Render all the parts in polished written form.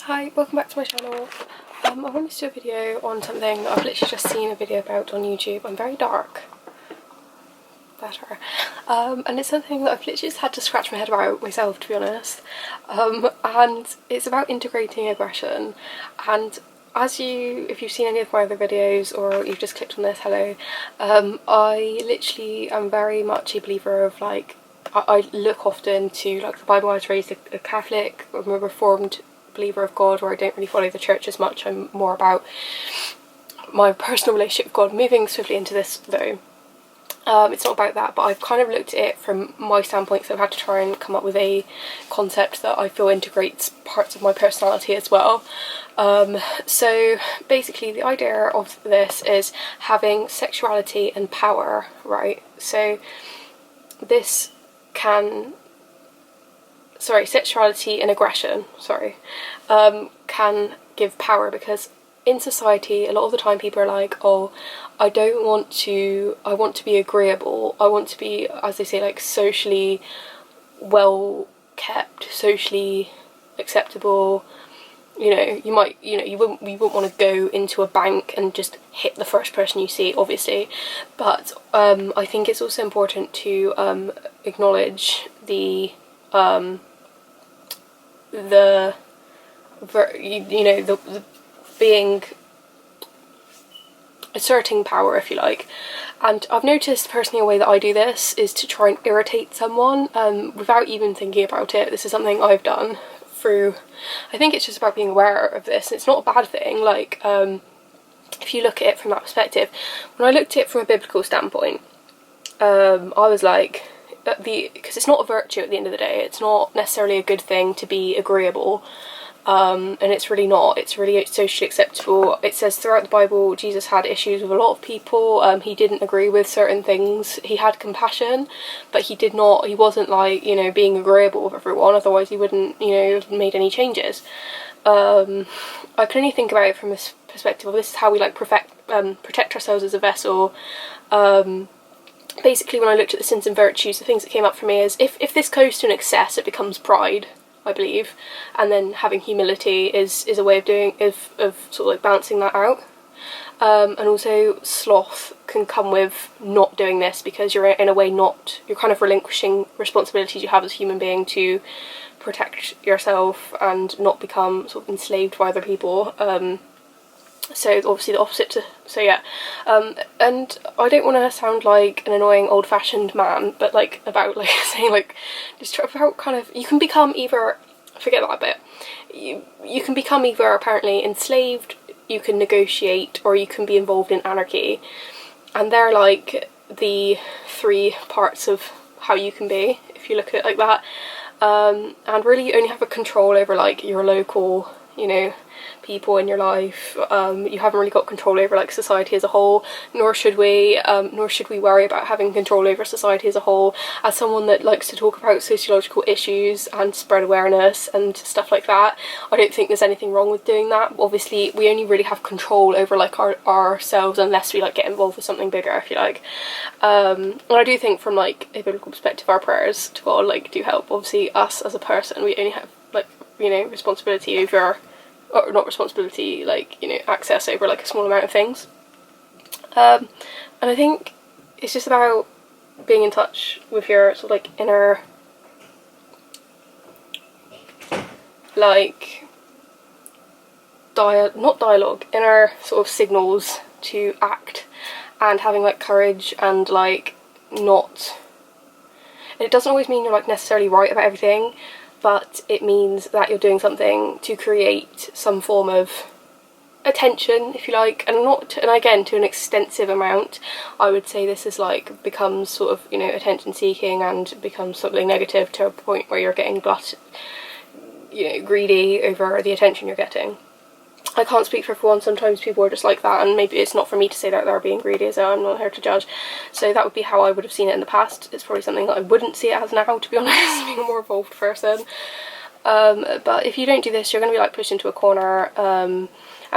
Hi, welcome back to my channel. I wanted to do a video on something that I've literally just seen a video about on YouTube. I'm very dark. Better. And it's something that I've literally just had to scratch my head about myself, to be honest. And it's about integrating aggression. And if you've seen any of my other videos or you've just clicked on this, hello, I literally am very much a believer of like, I look often to like the Bible. I was raised a Catholic, I'm a Reformed believer of God, where I don't really follow the church as much. I'm more about my personal relationship with God. Moving swiftly into this though, it's not about that, but I've kind of looked at it from my standpoint, so I've had to try and come up with a concept that I feel integrates parts of my personality as well. So basically the idea of this is having sexuality and power, right? So this can sexuality and aggression, can give power, because in society a lot of the time people are like, oh, I want to be agreeable, I want to be, as they say, like socially well kept, socially acceptable. You know, you wouldn't want to go into a bank and just hit the first person you see, obviously, but I think it's also important to acknowledge the being asserting power, if you like. And I've noticed personally a way that I do this is to try and irritate someone without even thinking about it. This is something I've done through, I think it's just about being aware of this. It's not a bad thing, like if you look at it from that perspective. When I looked at it from a biblical standpoint, I was like, because it's not a virtue at the end of the day, it's not necessarily a good thing to be agreeable, and it's really not. It's really socially acceptable. It says throughout the Bible Jesus had issues with a lot of people. He didn't agree with certain things. He had compassion, but he wasn't like, you know, being agreeable with everyone, otherwise he wouldn't, you know, have made any changes. I can only think about it from this perspective of this is how we like protect ourselves as a vessel. Basically, when I looked at the sins and virtues, the things that came up for me is if this goes to an excess, it becomes pride, I believe, and then having humility is a way of sort of like balancing that out. And also sloth can come with not doing this, because you're in a way you're kind of relinquishing responsibilities you have as a human being to protect yourself and not become sort of enslaved by other people. So obviously the opposite and I don't want to sound like an annoying old-fashioned man, but like about like saying like just about kind of, you can become either, forget that bit, you can become either apparently enslaved, you can negotiate, or you can be involved in anarchy, and they're like the three parts of how you can be if you look at it like that. And really you only have a control over like your local, you know, people in your life. You haven't really got control over like society as a whole, nor should we worry about having control over society as a whole. As someone that likes to talk about sociological issues and spread awareness and stuff like that, I don't think there's anything wrong with doing that. Obviously we only really have control over like ourselves unless we like get involved with something bigger, if you like. And I do think from like a biblical perspective, our prayers to God like do help. Obviously us as a person, we only have like, you know, responsibility over, or not responsibility, like, you know, access over like a small amount of things. And I think it's just about being in touch with your sort of like inner, like inner sort of signals to act, and having like courage, and like not, and it doesn't always mean you're like necessarily right about everything, but it means that you're doing something to create some form of attention, if you like, and again to an extensive amount. I would say this is like becomes sort of, you know, attention seeking and becomes something negative to a point where you're getting greedy over the attention you're getting. I can't speak for everyone, sometimes people are just like that, and maybe it's not for me to say that they're being greedy, so I'm not here to judge. So that would be how I would have seen it in the past. It's probably something that I wouldn't see it as now, to be honest, being a more evolved person. But if you don't do this, you're going to be like pushed into a corner, and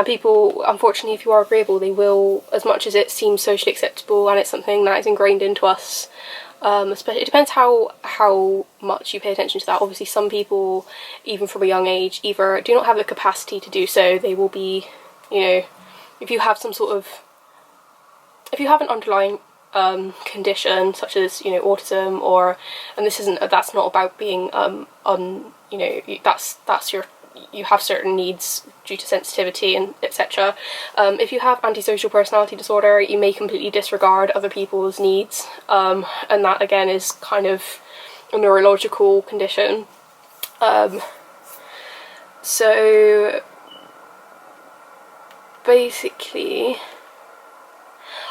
people, unfortunately, if you are agreeable, they will, as much as it seems socially acceptable and it's something that is ingrained into us, Especially, it depends how much you pay attention to that. Obviously some people, even from a young age, either do not have the capacity to do so. They will be, you know, if you have an underlying condition such as, you know, autism, or, and that's not about being you know, you have certain needs due to sensitivity and etc. If you have antisocial personality disorder, you may completely disregard other people's needs, and that again is kind of a neurological condition. So basically,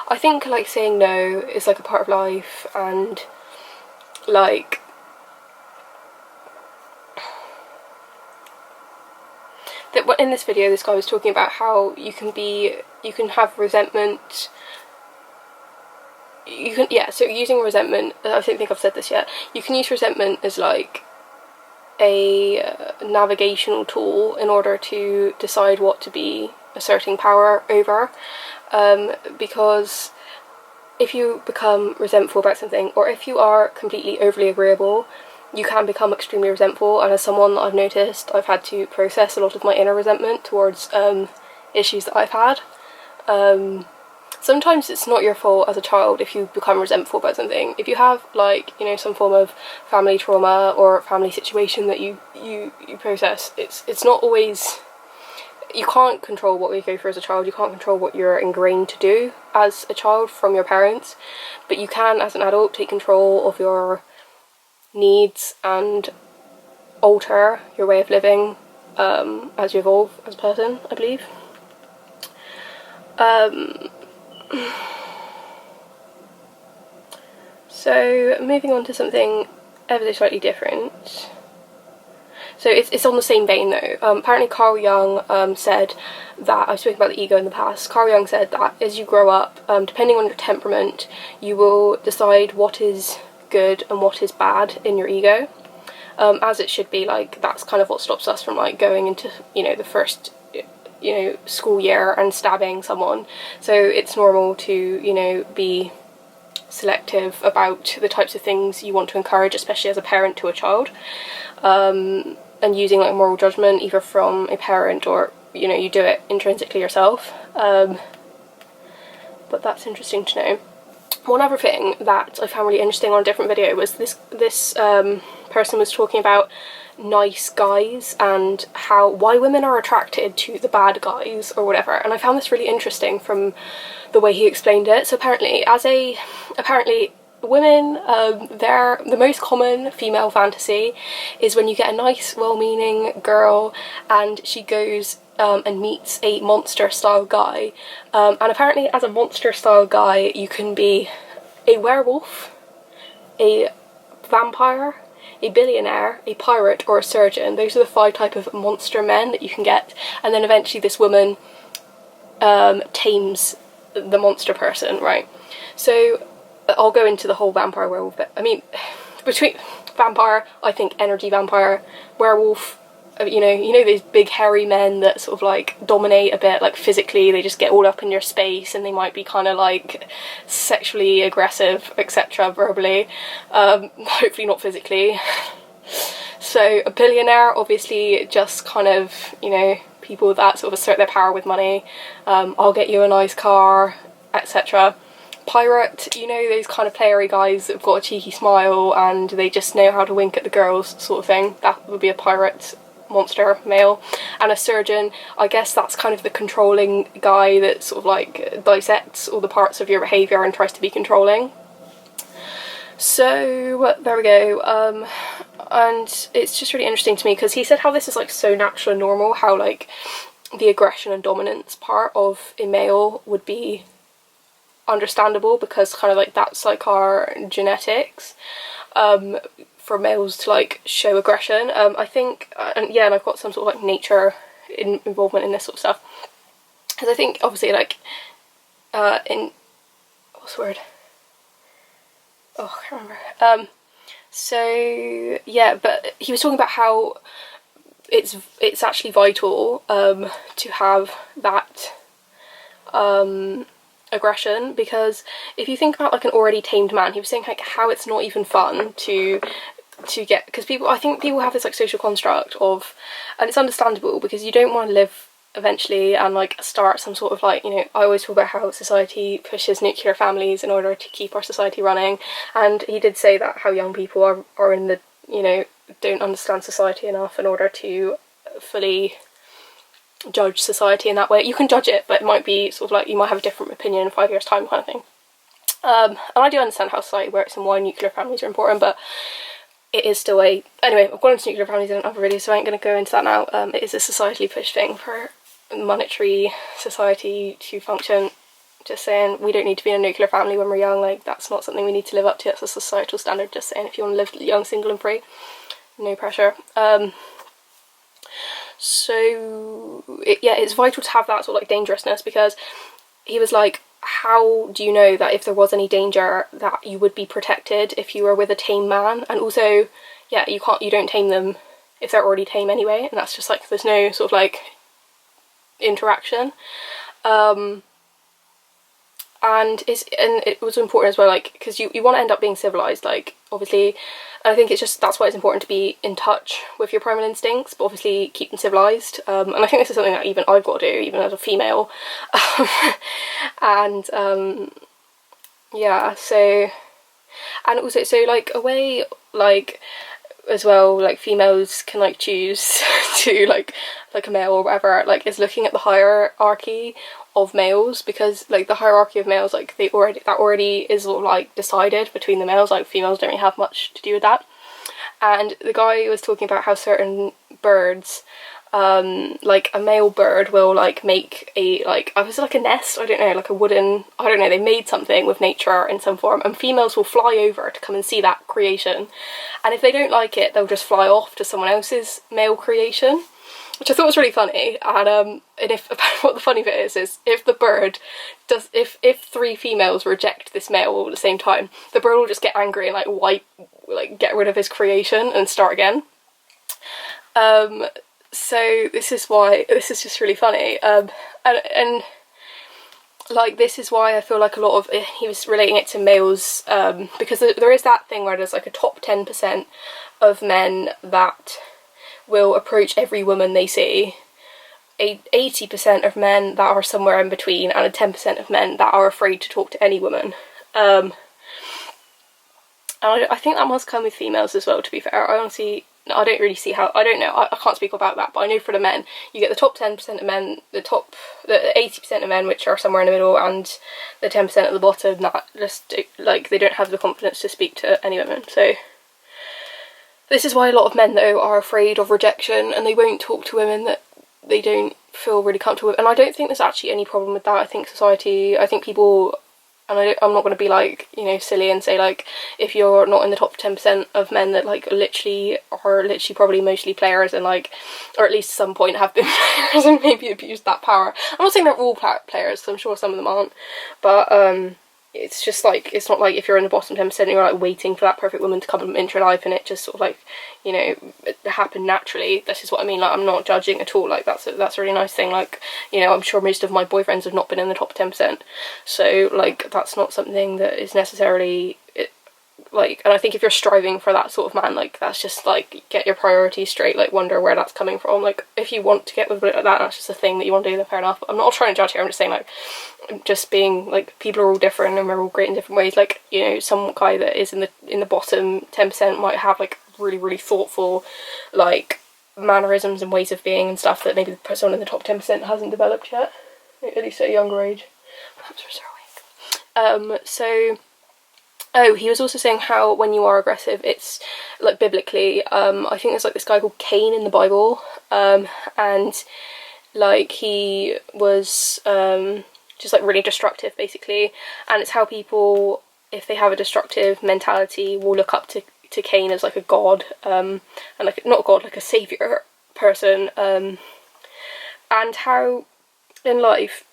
I think like saying no is like a part of life, and like that in this video this guy was talking about how you can have resentment, so using resentment, I don't think I've said this yet, you can use resentment as like a navigational tool in order to decide what to be asserting power over, because if you become resentful about something, or if you are completely overly agreeable, you can become extremely resentful. And as someone that I've noticed, I've had to process a lot of my inner resentment towards issues that I've had. Sometimes it's not your fault as a child if you become resentful about something. If you have, like, you know, some form of family trauma or family situation that you process, it's not always, you can't control what you go through as a child, you can't control what you're ingrained to do as a child from your parents, but you can as an adult take control of your needs and alter your way of living as you evolve as a person, I believe. So moving on to something ever so slightly different. So it's on the same vein though. Apparently Carl Jung said that, I've spoken about the ego in the past, Carl Jung said that as you grow up, depending on your temperament, you will decide what is good and what is bad in your ego, as it should be. Like, that's kind of what stops us from like going into, you know, the first, you know, school year and stabbing someone. So it's normal to, you know, be selective about the types of things you want to encourage, especially as a parent to a child, and using like moral judgment either from a parent or, you know, you do it intrinsically yourself. But that's interesting to know. One other thing that I found really interesting on a different video was this person was talking about nice guys and why women are attracted to the bad guys or whatever, and I found this really interesting from the way he explained it. So apparently women, the most common female fantasy is when you get a nice, well-meaning girl and she goes and meets a monster style guy, and apparently as a monster style guy you can be a werewolf, a vampire, a billionaire, a pirate, or a surgeon. Those are the 5 types of monster men that you can get, and then eventually this woman tames the monster person, right? So I'll go into the whole vampire werewolf bit. I mean, between vampire, I think energy vampire, werewolf, you know those big hairy men that sort of like dominate a bit, like physically, they just get all up in your space and they might be kind of like sexually aggressive, etc., verbally, hopefully not physically. So a billionaire, obviously just kind of, you know, people that sort of assert their power with money, I'll get you a nice car, etc. Pirate, you know, those kind of playery guys that have got a cheeky smile and they just know how to wink at the girls, sort of thing. That would be a pirate monster male. And a surgeon, I guess that's kind of the controlling guy that sort of like dissects all the parts of your behaviour and tries to be controlling. So there we go. And it's just really interesting to me because he said how this is like so natural and normal, how like the aggression and dominance part of a male would be understandable because kind of like that's like our genetics, for males to like show aggression. I think, and yeah, and I've got some sort of like nature involvement in this sort of stuff, because I think obviously like in, what's the word, oh I can't remember, so yeah, but he was talking about how it's actually vital to have that aggression, because if you think about like an already tamed man, he was saying like how it's not even fun to get, because I think people have this like social construct of, and it's understandable, because you don't want to live eventually and like start some sort of like, you know, I always talk about how society pushes nuclear families in order to keep our society running, and he did say that how young people are in the, you know, don't understand society enough in order to fully judge society in that way. You can judge it, but it might be sort of like you might have a different opinion in 5 years time kind of thing. And I do understand how society works and why nuclear families are important, but it is still anyway, I've gone into nuclear families in another video, so I ain't going to go into that now. It is a societally pushed thing for monetary society to function. Just saying, we don't need to be in a nuclear family when we're young, like that's not something we need to live up to, that's a societal standard. Just saying, if you want to live young, single and free, no pressure. So it's vital to have that sort of like dangerousness, because he was like, how do you know that if there was any danger that you would be protected if you were with a tame man? And also, yeah, you don't tame them if they're already tame anyway, and that's just like, there's no sort of like interaction. And it was important as well, like, because you want to end up being civilized, like, obviously, and I think it's just, that's why it's important to be in touch with your primal instincts, but obviously keep them civilized. And I think this is something that even I've got to do, even as a female. And yeah, so, and also, so like a way, like, as well, like females can like choose to like a male or whatever, like, is looking at the hierarchy of males, because like the hierarchy of males, like that already is all like decided between the males, like females don't really have much to do with that. And the guy was talking about how certain birds, like a male bird will like make a, like, I was like a nest, I don't know, like a wooden, I don't know, they made something with nature in some form, and females will fly over to come and see that creation, and if they don't like it, they'll just fly off to someone else's male creation, which I thought was really funny. And if what the funny bit is if the bird does, if 3 females reject this male all at the same time, the bird will just get angry and like get rid of his creation and start again. So this is just really funny. And like, this is why I feel like a lot of, he was relating it to males, because there is that thing where there's like a top 10% of men that will approach every woman they see, 80% of men that are somewhere in between, and a 10% of men that are afraid to talk to any woman. And I think that must come with females as well, to be fair. I don't really see how, I don't know, I can't speak about that, but I know for the men, you get the top 10% of men, the 80% of men, which are somewhere in the middle, and the 10% at the bottom that just, like, they don't have the confidence to speak to any women. So this is why a lot of men, though, are afraid of rejection, and they won't talk to women that they don't feel really comfortable with. And I don't think there's actually any problem with that. I think people, and I'm not going to be like, you know, silly and say like, if you're not in the top 10% of men that like are literally probably mostly players, and like, or at least at some point have been players and maybe abused that power. I'm not saying they're all players, so I'm sure some of them aren't, but it's just like, it's not like if you're in the bottom 10% and you're like waiting for that perfect woman to come into your life and it just sort of like, you know, it happened naturally. This is what I mean, like, I'm not judging at all, like that's a really nice thing. Like, you know, I'm sure most of my boyfriends have not been in the top 10%, so like that's not something that is necessarily like, and I think if you're striving for that sort of man, like, that's just like, get your priorities straight, like, wonder where that's coming from. Like, if you want to get with it like that, that's just a thing that you want to do, then fair enough. I'm not trying to judge here, I'm just saying, like, just being like, people are all different and we're all great in different ways. Like, you know, some guy that is in the bottom 10% might have like really, really thoughtful like mannerisms and ways of being and stuff that maybe the person in the top 10% hasn't developed yet, at least at a younger age. Perhaps we're so weak. Oh, he was also saying how when you are aggressive, it's like biblically, I think there's like this guy called Cain in the Bible, and like he was just like really destructive basically, and it's how people, if they have a destructive mentality, will look up to Cain as like a god, and like, not god, like a saviour person, and how in life,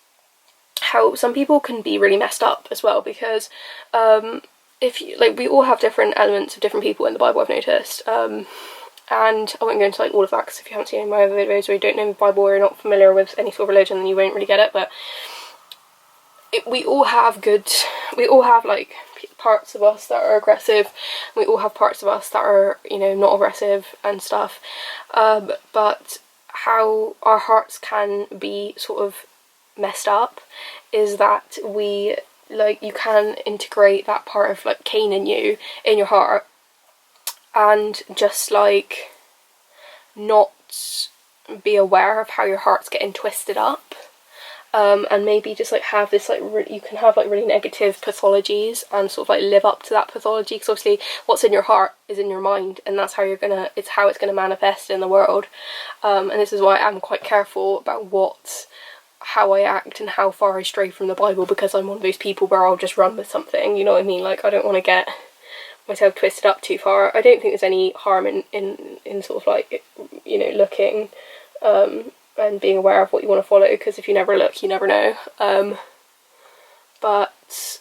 how some people can be really messed up as well, because if you, like, we all have different elements of different people in the Bible, I've noticed, and I won't go into like all of that, because if you haven't seen any of my other videos, or you don't know the Bible, or you're not familiar with any sort of religion, then you won't really get it. But we all have like parts of us that are aggressive, we all have parts of us that are, you know, not aggressive and stuff, but how our hearts can be sort of messed up is that we, like, you can integrate that part of like Cain in you, in your heart, and just like not be aware of how your heart's getting twisted up. And maybe just like have this like you can have like really negative pathologies and sort of like live up to that pathology, because obviously what's in your heart is in your mind, and that's how it's how it's gonna manifest in the world. And this is why I'm quite careful about how I act and how far I stray from the Bible, because I'm one of those people where I'll just run with something, you know what I mean? Like, I don't want to get myself twisted up too far. I don't think there's any harm in sort of like, you know, looking and being aware of what you want to follow, because if you never look, you never know. But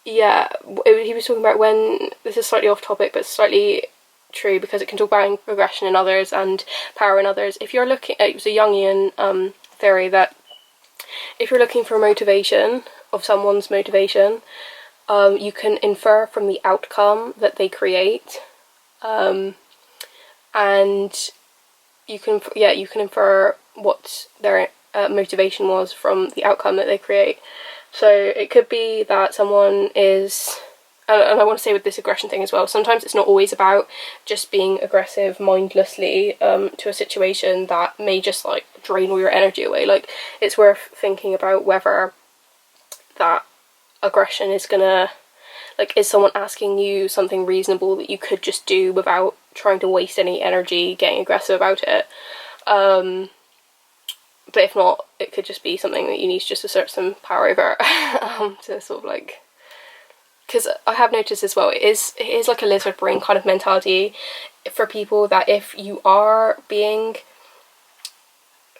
yeah, he was talking about, when this is slightly off topic but slightly true, because it can talk about aggression in others and power in others. If you're looking, it was a Jungian theory that if you're looking for motivation of someone's motivation, you can infer from the outcome that they create, and you can infer what their motivation was from the outcome that they create. So it could be that someone is, and I want to say with this aggression thing as well, sometimes it's not always about just being aggressive mindlessly to a situation that may just like drain all your energy away. Like, it's worth thinking about whether that aggression is gonna, like, is someone asking you something reasonable that you could just do without trying to waste any energy getting aggressive about it. But if not, it could just be something that you need to just assert some power over to sort of like, because I have noticed as well, it is like a lizard brain kind of mentality for people, that if you are being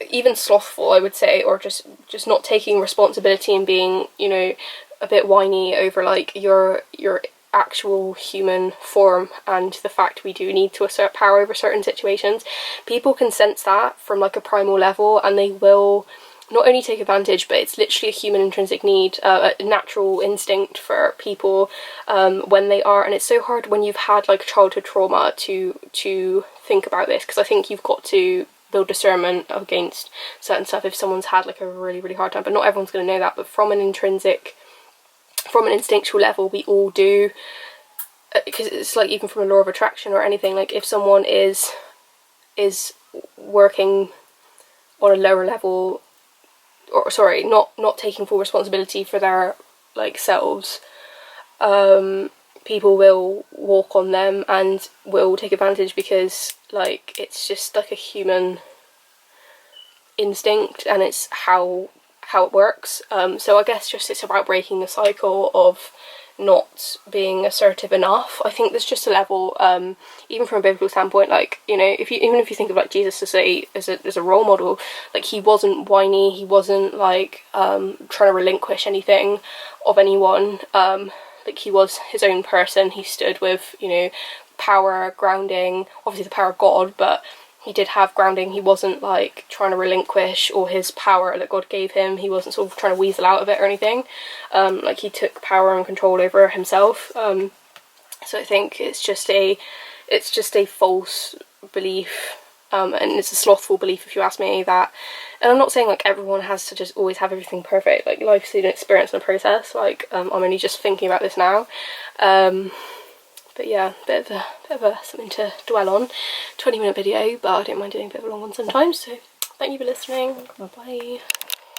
even slothful, I would say, or just not taking responsibility and being, you know, a bit whiny over like your actual human form, and the fact we do need to assert power over certain situations, people can sense that from like a primal level, and they will not only take advantage, but it's literally a human intrinsic need, a natural instinct for people when they are, and it's so hard when you've had like childhood trauma to think about this, because I think you've got to build discernment against certain stuff if someone's had like a really, really hard time, but not everyone's going to know that. But from an instinctual level, we all do, because it's like even from a law of attraction or anything, like if someone is working on a lower level, or sorry, not taking full responsibility for their like selves, people will walk on them and will take advantage, because like it's just like a human instinct, and it's how it works. So I guess just it's about breaking the cycle of not being assertive enough. I think there's just a level, even from a biblical standpoint, like, you know, even if you think of like Jesus as a role model, like he wasn't whiny, he wasn't like trying to relinquish anything of anyone. Like he was his own person. He stood with, you know, power, grounding, obviously the power of God, but he did have grounding. He wasn't like trying to relinquish all his power that God gave him. He wasn't sort of trying to weasel out of it or anything. Like he took power and control over himself. So I think it's just a false belief, and it's a slothful belief if you ask me. That, and I'm not saying like everyone has to just always have everything perfect. Like life's an experience and a process. Like I'm only just thinking about this now. But yeah, bit of a something to dwell on. 20-minute video, but I don't mind doing a bit of a long one sometimes. So thank you for listening. Bye bye.